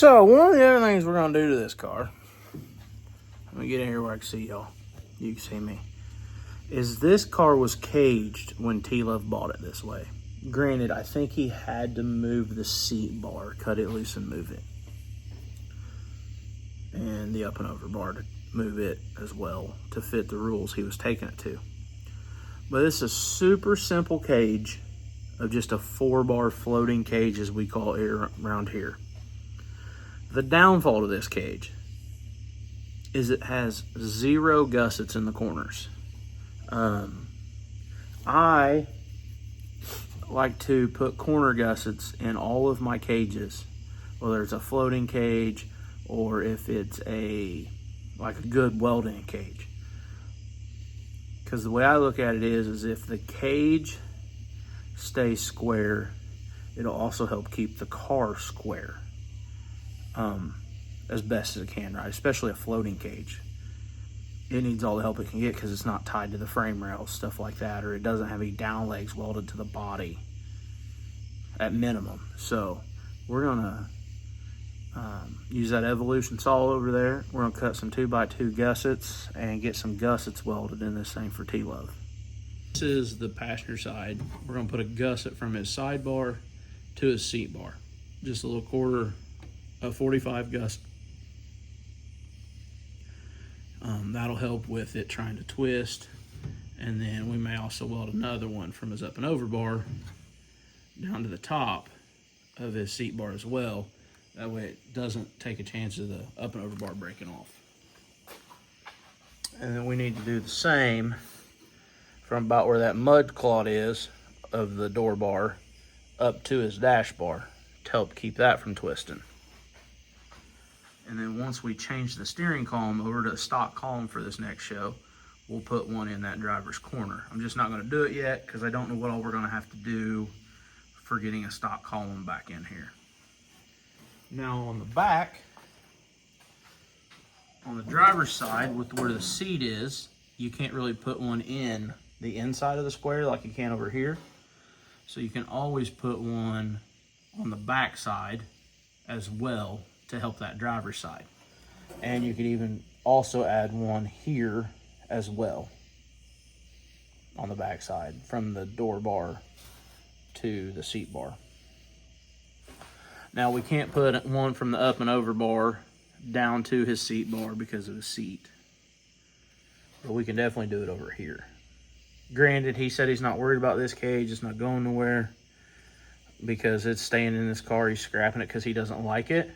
So, one of the other things we're going to do to this car, let me get in here where I can see y'all. You can see me. Is this car was caged when T-Love bought it this way. Granted, I think he had to move the seat bar, cut it loose and move it. And the up and over bar to move it as well to fit the rules he was taking it to. But this is a super simple cage of just a 4-bar floating cage, as we call it around here. The downfall to this cage is it has 0 gussets in the corners. I like to put corner gussets in all of my cages, whether it's a floating cage or if it's like a good welding cage. Because the way I look at it is if the cage stays square, it'll also help keep the car square as best as it can, right? Especially a floating cage. It needs all the help it can get because it's not tied to the frame rails, stuff like that, or it doesn't have any down legs welded to the body at minimum. So we're gonna use that Evolution saw over there. We're gonna cut some 2x2 gussets and get some gussets welded in this thing for T-Love. This is the passenger side. We're gonna put a gusset from his sidebar to his seat bar. Just a little quarter of 45 gusset. That'll help with it trying to twist. And then we may also weld another one from his up and over bar down to the top of his seat bar as well. That way it doesn't take a chance of the up and over bar breaking off. And then we need to do the same from about where that mud clot is of the door bar up to his dash bar to help keep that from twisting. And then once we change the steering column over to a stock column for this next show, we'll put one in that driver's corner. I'm just not going to do it yet because I don't know what all we're going to have to do for getting a stock column back in here. Now on the back, on the driver's side with where the seat is, you can't really put one in the inside of the square like you can over here. So you can always put one on the back side as well to help that driver's side. And you could even also add one here as well on the back side from the door bar to the seat bar. Now we can't put one from the up and over bar down to his seat bar because of his seat, but we can definitely do it over here. Granted, he said he's not worried about this cage, it's not going nowhere because it's staying in this car. He's scrapping it because he doesn't like it,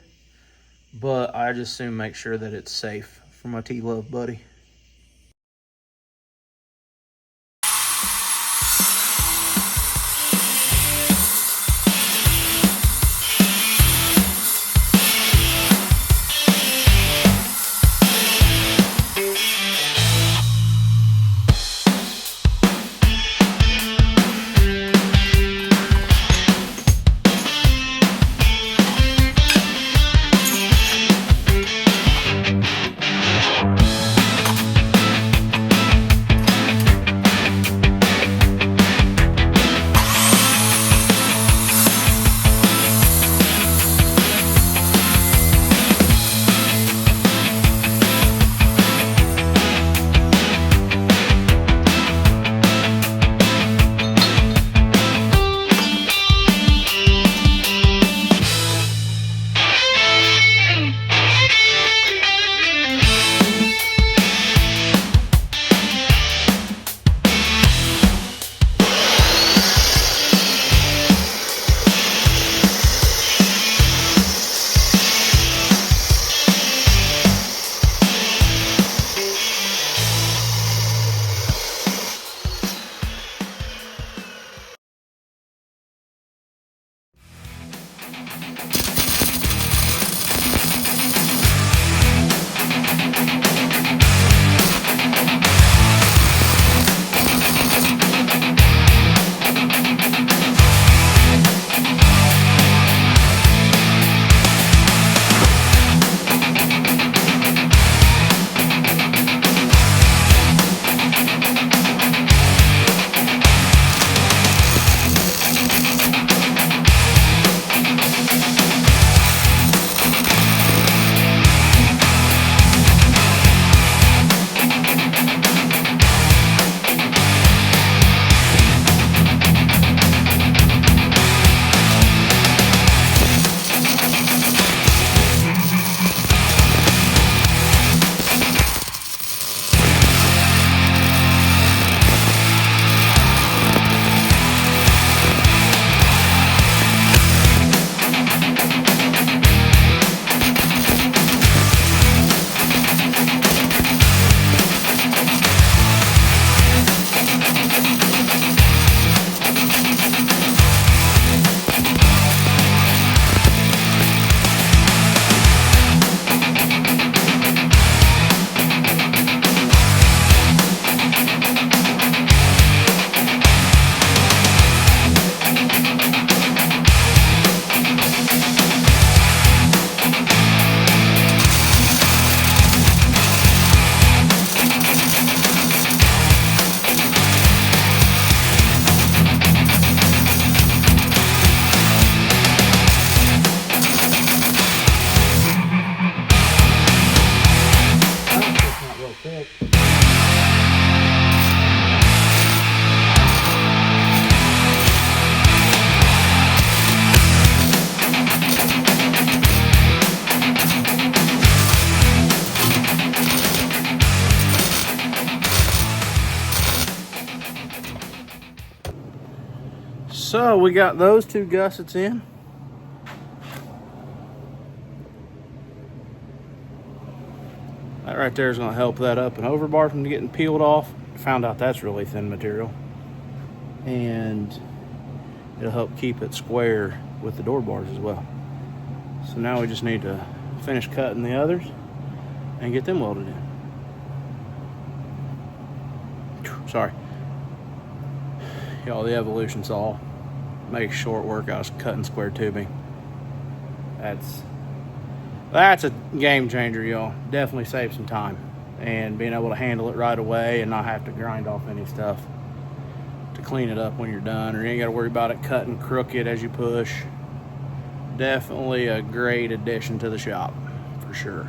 but I just soon make sure that it's safe for my T-Love buddy. So we got those 2 gussets in. That right there is going to help that up and over bar from getting peeled off. Found out that's really thin material. And it'll help keep it square with the door bars as well. So now we just need to finish cutting the others and get them welded in. Sorry. Y'all, the Evolution saw makes short work out of cutting square tubing. That's a game changer, y'all. Definitely saves some time. And being able to handle it right away and not have to grind off any stuff to clean it up when you're done, or you ain't got to worry about it cutting crooked as you push. Definitely a great addition to the shop, for sure.